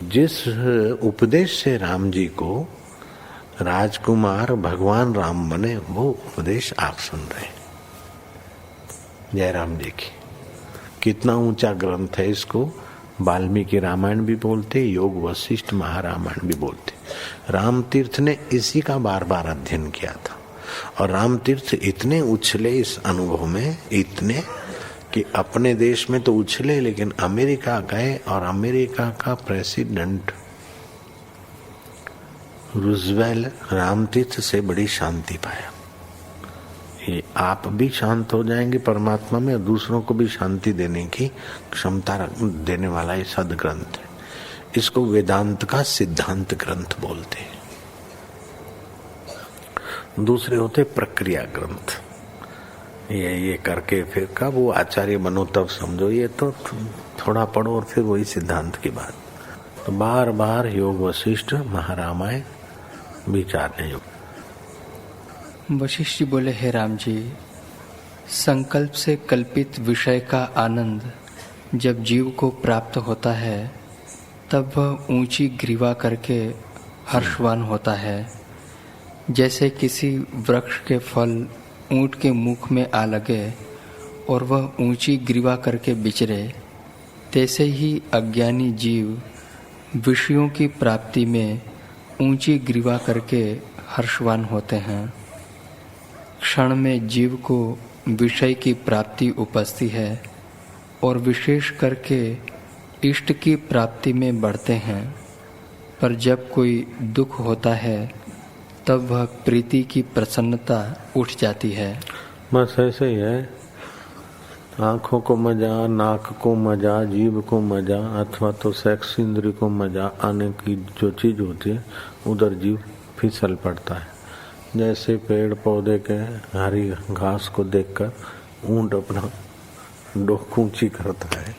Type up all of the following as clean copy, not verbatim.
जिस उपदेश से राम जी को राजकुमार भगवान राम बने, वो उपदेश आप सुन रहे हैं जयराम जी की। कितना ऊंचा ग्रंथ है, इसको वाल्मीकि रामायण भी बोलते, योग वशिष्ठ महारामायण भी बोलते। राम तीर्थ ने इसी का बार बार अध्ययन किया था, और राम तीर्थ इतने उछले इस अनुभव में, इतने कि अपने देश में तो उछले, लेकिन अमेरिका गए और अमेरिका का प्रेसिडेंट रूजवेल्ट राम तीर्थ से बड़ी शांति पाया। ये आप भी शांत हो जाएंगे परमात्मा में, और दूसरों को भी शांति देने की क्षमता देने वाला ये सदग्रंथ है। इसको वेदांत का सिद्धांत ग्रंथ बोलते हैं। दूसरे होते प्रक्रिया ग्रंथ, ये करके फिर कब वो आचार्य बनो तब समझो, ये तो थोड़ा पढ़ो और फिर वही सिद्धांत की बात। तो बार बार योग वशिष्ठ महारामायण विचारने योग। वशिष्ठ जी बोले, हे राम जी, संकल्प से कल्पित विषय का आनंद जब जीव को प्राप्त होता है तब वह ऊंची ग्रीवा करके हर्षवान होता है। जैसे किसी वृक्ष के फल ऊंट के मुख में आ लगे और वह ऊंची ग्रीवा करके बिचरे, तैसे ही अज्ञानी जीव विषयों की प्राप्ति में ऊंची ग्रीवा करके हर्षवान होते हैं। क्षण में जीव को विषय की प्राप्ति उपजती है और विशेष करके इष्ट की प्राप्ति में बढ़ते हैं, पर जब कोई दुख होता है तब वह प्रीति की प्रसन्नता उठ जाती है। बस ऐसे ही है, आँखों को मजा, नाक को मजा, जीभ को मजा, अथवा तो सेक्स इंद्री को मजा आने की जो चीज होती है, उधर जीव फिसल पड़ता है। जैसे पेड़ पौधे के हरी घास को देखकर ऊंट अपना डोक ऊंची करता है,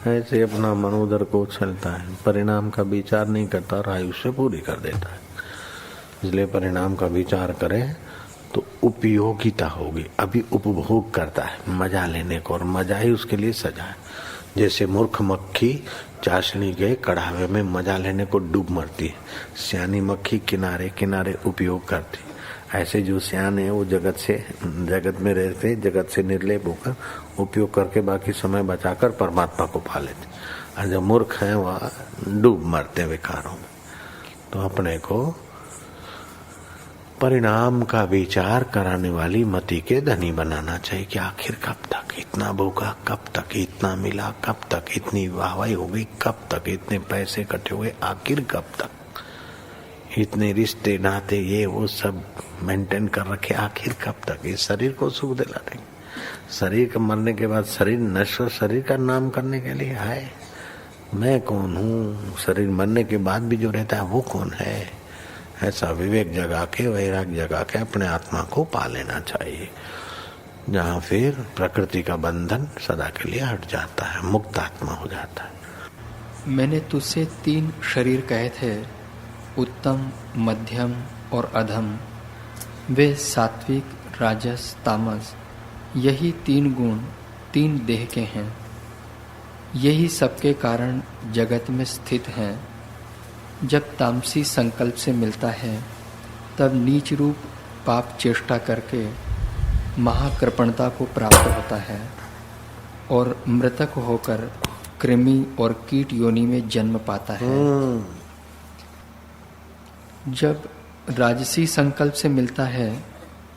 ऐसे अपना मन उधर को उछलता है, परिणाम का विचार नहीं करता और आयुष्य पूरी कर देता है। इसलिए परिणाम का विचार करें तो उपयोगिता होगी। अभी उपभोग करता है मजा लेने को, और मजा ही उसके लिए सजा है। जैसे मूर्ख मक्खी चाशनी के कढ़ावे में मजा लेने को डूब मरती है, सियानी मक्खी किनारे किनारे उपयोग करती। ऐसे जो सियाने है वो जगत में रहते, जगत से निर्लेप होकर उपयोग करके बाकी समय बचाकर परमात्मा को पा लेते, और जो मूर्ख है वह डूब मरते विकारों में। तो अपने को परिणाम का विचार कराने वाली मति के धनी बनाना चाहिए कि आखिर कब तक इतना भूखा, कब तक इतना मिला, कब तक इतनी वाहवाही हो गई, कब तक इतने पैसे इकट्ठे हुए, आखिर कब तक इतने रिश्ते नाते ये वो सब मेंटेन कर रखे, आखिर कब तक। इस शरीर को सुख दिला देंगे। शरीर के मरने के बाद शरीर नश्वर शरीर का नाम करने के लिए है। मैं कौन हूँ, शरीर मरने के बाद भी जो रहता है वो कौन है। ऐसा विवेक जगा के, वैराग्य जगा के अपने आत्मा को पा लेना चाहिए, जहाँ फिर प्रकृति का बंधन सदा के लिए हट जाता है, मुक्त आत्मा हो जाता है। मैंने तुझसे 3 शरीर कहे थे, उत्तम, मध्यम और अधम। वे सात्विक, राजस, तामस, यही 3 गुण 3 देह के हैं। यही सबके कारण जगत में स्थित हैं। जब तामसी संकल्प से मिलता है तब नीच रूप पाप चेष्टा करके महाकृपणता को प्राप्त होता है और मृतक होकर कृमि और कीट योनि में जन्म पाता है। जब राजसी संकल्प से मिलता है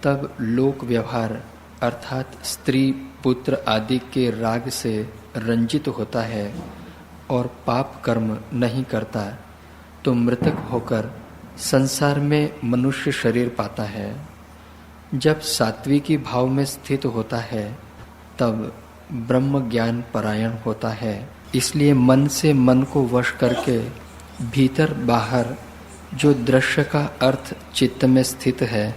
तब लोक व्यवहार अर्थात स्त्री पुत्र आदि के राग से रंजित होता है और पाप कर्म नहीं करता, तो मृतक होकर संसार में मनुष्य शरीर पाता है। जब सात्विकी भाव में स्थित होता है तब ब्रह्म ज्ञान परायण होता है। इसलिए मन से मन को वश करके भीतर बाहर जो दृश्य का अर्थ चित्त में स्थित है,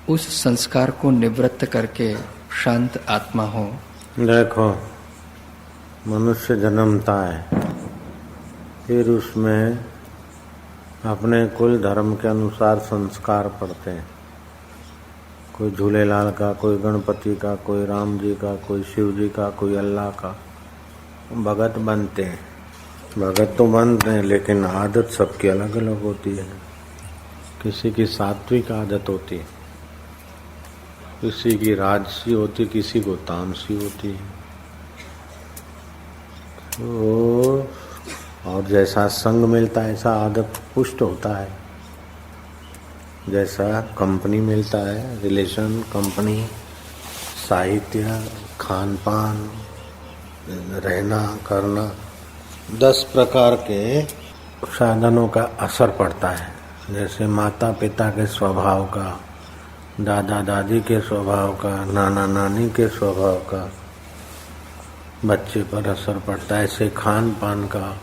उस संस्कार को निवृत्त करके शांत आत्मा हो। देखो, मनुष्य जन्मता है, फिर उसमें अपने कुल धर्म के अनुसार संस्कार पड़ते हैं। कोई झूलेलाल का, कोई गणपति का, कोई राम जी का, कोई शिव जी का, कोई अल्लाह का। भगत बनते हैं, भगत तो बनते हैं लेकिन आदत सबकी अलग अलग होती है। किसी की सात्विक आदत होती है, किसी की राजसी होती, किसी को तामसी होती है। तो और जैसा संग मिलता है ऐसा आदत पुष्ट होता है। जैसा कंपनी मिलता है, रिलेशन, कंपनी, साहित्य, खान पान, रहना करना, 10 प्रकार के साधनों का असर पड़ता है। जैसे माता पिता के स्वभाव का, दादा दादी के स्वभाव का, नाना नानी के स्वभाव का बच्चे पर असर पड़ता है, ऐसे खान पान का,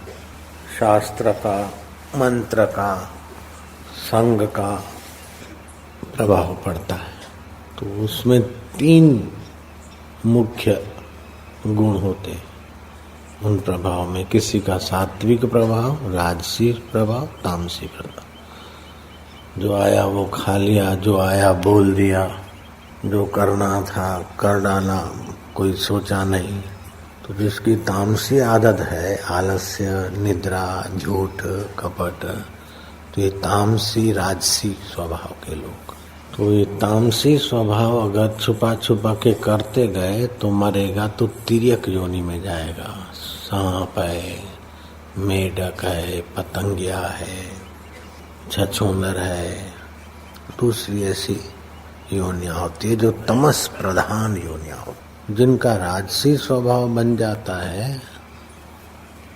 शास्त्र का, मंत्र का, संग का प्रभाव पड़ता है। तो उसमें 3 मुख्य गुण होते हैं उन प्रभाव में। किसी का सात्विक प्रभाव, राजसी प्रभाव, तामसी प्रभाव। जो आया वो खा लिया, जो आया बोल दिया, जो करना था कर डाला, कोई सोचा नहीं। तो जिसकी तामसी आदत है, आलस्य, निद्रा, झूठ, कपट, तो ये तामसी राजसी स्वभाव के लोग। तो ये तामसी स्वभाव अगर छुपा छुपा के करते गए तो मरेगा तो तिर्यक योनि में जाएगा। सांप है, मेढक है, पतंगिया है, छछूंदर है, दूसरी ऐसी योनियां होती है जो तमस प्रधान योनियां होती। जिनका राजसी स्वभाव बन जाता है,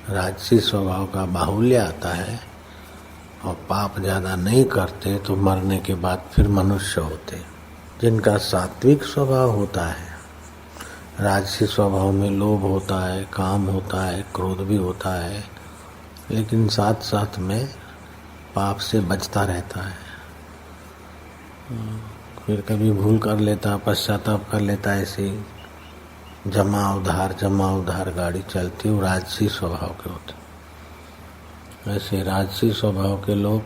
राजसी स्वभाव का बाहुल्य आता है और पाप ज्यादा नहीं करते तो मरने के बाद फिर मनुष्य होते। जिनका सात्विक स्वभाव होता है, राजसी स्वभाव में लोभ होता है, काम होता है, क्रोध भी होता है, लेकिन साथ साथ में पाप से बचता रहता है। फिर कभी भूल कर लेता, पश्चाताप कर लेता, ऐसे जमा उधार गाड़ी चलती, वो राजसी स्वभाव के होते। ऐसे राजसी स्वभाव के लोग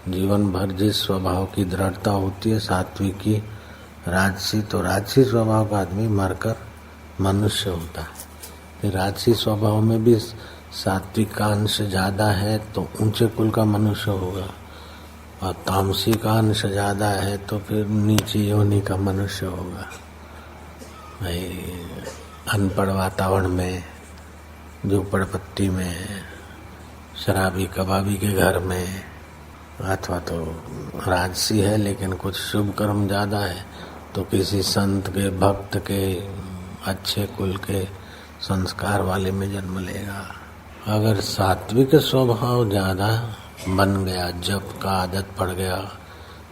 जीवन भर जिस स्वभाव की दृढ़ता होती है, सात्विकी, राजसी, तो राजसी स्वभाव का आदमी मरकर मनुष्य होता है। फिर राजसी स्वभाव में भी सात्विक का अंश ज्यादा है तो ऊंचे कुल का मनुष्य होगा, और तामसी का अंश ज्यादा है तो फिर नीचे योनि का मनुष्य होगा। अनपढ़ वातावरण में, झोपड़पट्टी में, शराबी कबाबी के घर में, अथवा तो राजसी है लेकिन कुछ शुभ कर्म ज्यादा है तो किसी संत के, भक्त के, अच्छे कुल के, संस्कार वाले में जन्म लेगा। अगर सात्विक स्वभाव ज्यादा बन गया, जप का आदत पड़ गया,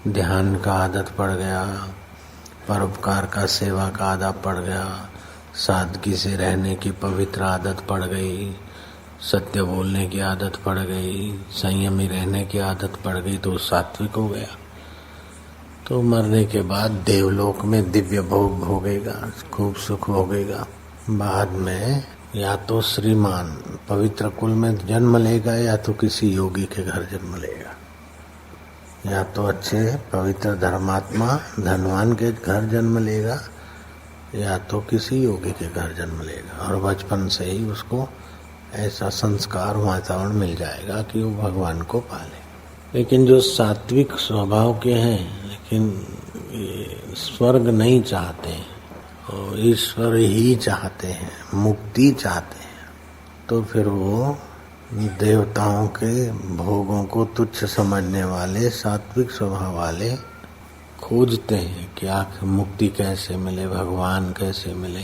ध्यान का आदत पड़ गया, परोपकार का, सेवा का आदत पड़ गया, सादगी से रहने की पवित्र आदत पड़ गई, सत्य बोलने की आदत पड़ गई, संयमी रहने की आदत पड़ गई, तो सात्विक हो गया। तो मरने के बाद देवलोक में दिव्य भोग भोगेगा, खूब सुख भोगेगा। बाद में या तो श्रीमान पवित्र कुल में जन्म लेगा, या तो किसी योगी के घर जन्म लेगा, या तो अच्छे पवित्र धर्मात्मा धनवान के घर जन्म लेगा, या तो किसी योगी के घर जन्म लेगा। और बचपन से ही उसको ऐसा संस्कार वातावरण मिल जाएगा कि वो भगवान को पाले। लेकिन जो सात्विक स्वभाव के हैं, लेकिन स्वर्ग नहीं चाहते और ईश्वर ही चाहते हैं, मुक्ति चाहते हैं, तो फिर वो देवताओं के भोगों को तुच्छ समझने वाले सात्विक स्वभाव वाले खोजते हैं कि आखिर मुक्ति कैसे मिले, भगवान कैसे मिले।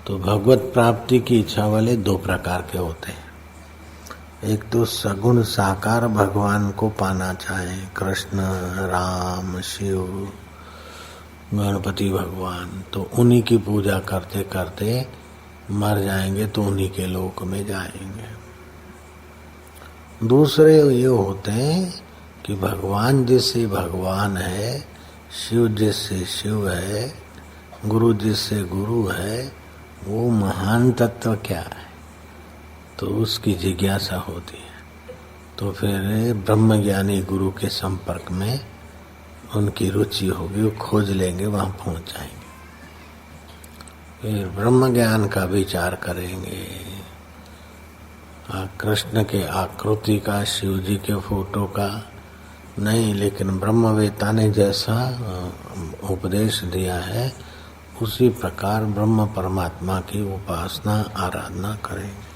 तो भगवत प्राप्ति की इच्छा वाले 2 प्रकार के होते हैं। एक तो सगुण साकार भगवान को पाना चाहें, कृष्ण, राम, शिव, गणपति भगवान, तो उन्हीं की पूजा करते करते मर जाएंगे तो उन्हीं के लोक में जाएंगे। दूसरे ये होते हैं कि भगवान जिससे भगवान है, शिव जिससे शिव है, गुरु जिससे गुरु है, वो महान तत्व क्या है, तो उसकी जिज्ञासा होती है। तो फिर ब्रह्मज्ञानी गुरु के संपर्क में उनकी रुचि होगी, वो खोज लेंगे, वहां पहुंच जाएंगे। फिर ब्रह्म ज्ञान का विचार करेंगे, कृष्ण के आकृति का, शिव जी के फोटो का नहीं, लेकिन ब्रह्मवेता ने जैसा उपदेश दिया है उसी प्रकार ब्रह्म परमात्मा की उपासना आराधना करेंगे।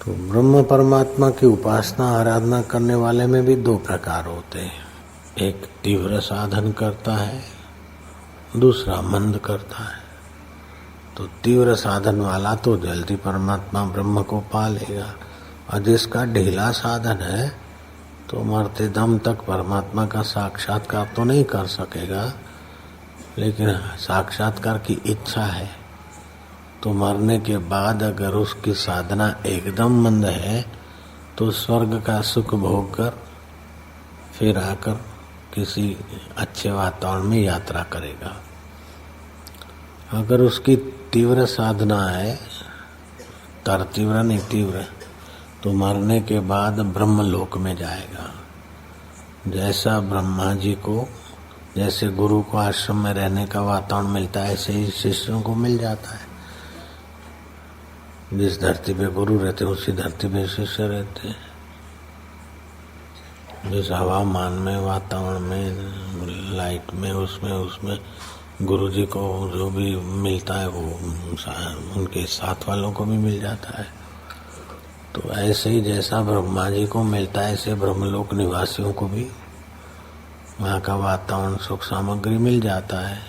तो ब्रह्म परमात्मा की उपासना आराधना करने वाले में भी दो प्रकार होते हैं, एक तीव्र साधन करता है, दूसरा मंद करता है। तो तीव्र साधन वाला तो जल्दी परमात्मा ब्रह्म को पा लेगा, और जिसका ढीला साधन है तो मरते दम तक परमात्मा का साक्षात्कार तो नहीं कर सकेगा, लेकिन साक्षात्कार की इच्छा है। तो मरने के बाद अगर उसकी साधना एकदम मंद है तो स्वर्ग का सुख भोग कर फिर आकर किसी अच्छे वातावरण में यात्रा करेगा। अगर उसकी तीव्र साधना है, तीव्र नहीं तीव्र, तो मरने के बाद ब्रह्मलोक में जाएगा। जैसा ब्रह्मा जी को, जैसे गुरु को आश्रम में रहने का वातावरण मिलता है, ऐसे ही शिष्यों को मिल जाता है। जिस धरती पे गुरु रहते उसी धरती पे शिष्य रहते हैं। जिस हवामान में, वातावरण में, लाइट में, उसमें गुरु जी को जो भी मिलता है वो उनके साथ वालों को भी मिल जाता है। तो ऐसे ही जैसा ब्रह्मा जी को मिलता है, ऐसे ब्रह्मलोक निवासियों को भी वहाँ का वातावरण, सुख सामग्री मिल जाता है।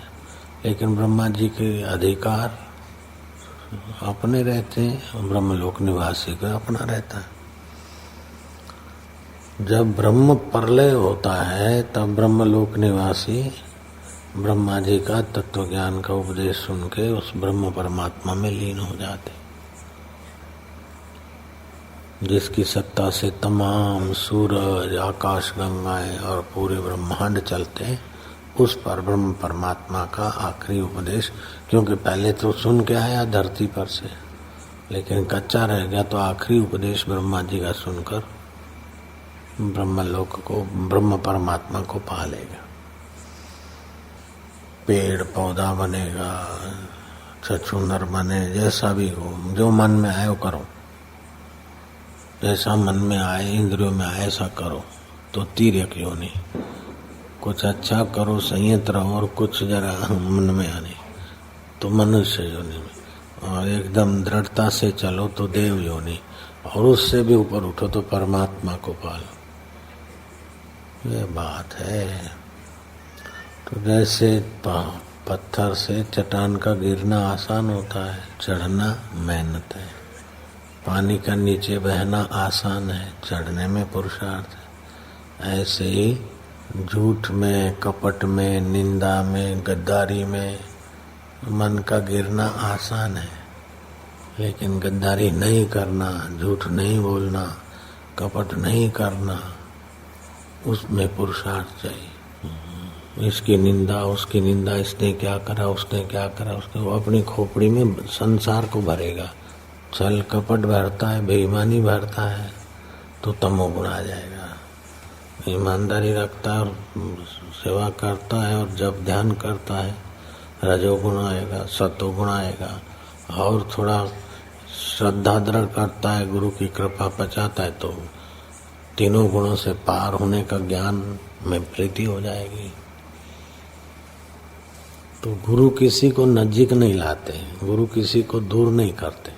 लेकिन ब्रह्मा जी के अधिकार अपने रहते हैं, ब्रह्मलोक निवासी को अपना रहता है। जब ब्रह्म प्रलय होता है तब ब्रह्मलोक निवासी ब्रह्मा जी का तत्व ज्ञान का उपदेश सुन के उस ब्रह्म परमात्मा में लीन हो जाते, जिसकी सत्ता से तमाम सूरज, आकाश गंगाएं और पूरे ब्रह्मांड चलते, उस पर ब्रह्म परमात्मा का आखिरी उपदेश। क्योंकि पहले तो सुन के आया धरती पर से, लेकिन कच्चा रह गया, तो आखिरी उपदेश ब्रह्मा जी का सुनकर ब्रह्मलोक को, ब्रह्म परमात्मा को पा लेगा। पेड़ पौधा बनेगा, छछूंदर बने, जैसा भी हो, जो मन में आए वो करो, जैसा मन में आए, इंद्रियों में आए ऐसा करो। तो तिर्यक योनि, कुछ अच्छा करो, संयत रहो, और कुछ जरा मन में आने तो मनुष्य योनि में, और एकदम दृढ़ता से चलो तो देव योनि, और उससे भी ऊपर उठो तो परमात्मा को पालो। ये बात है। तो जैसे पत्थर से चट्टान का गिरना आसान होता है, चढ़ना मेहनत है। पानी का नीचे बहना आसान है, चढ़ने में पुरुषार्थ है। ऐसे ही झूठ में, कपट में, निंदा में, गद्दारी में मन का गिरना आसान है, लेकिन गद्दारी नहीं करना, झूठ नहीं बोलना, कपट नहीं करना, उसमें पुरुषार्थ चाहिए। इसकी निंदा, उसकी निंदा, इसने क्या करा, उसने क्या करा, उसने, वो अपनी खोपड़ी में संसार को भरेगा। छल कपट भरता है, बेईमानी भरता है तो तमोगुण आ जाएगा। ईमानदारी रखता है और सेवा करता है और जब ध्यान करता है रजोगुण आएगा, सतोगुण आएगा। और थोड़ा श्रद्धा दृढ़ करता है, गुरु की कृपा पचाता है तो तीनों गुणों से पार होने का ज्ञान में प्रीति हो जाएगी। तो गुरु किसी को नजीक नहीं लाते, गुरु किसी को दूर नहीं करते।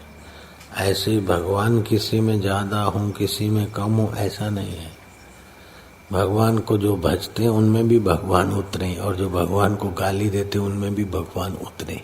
ऐसे ही भगवान किसी में ज्यादा हूँ, किसी में कम हूँ, ऐसा नहीं है। भगवान को जो भजते उनमें भी भगवान उतरे, और जो भगवान को गाली देते उनमें भी भगवान उतरे।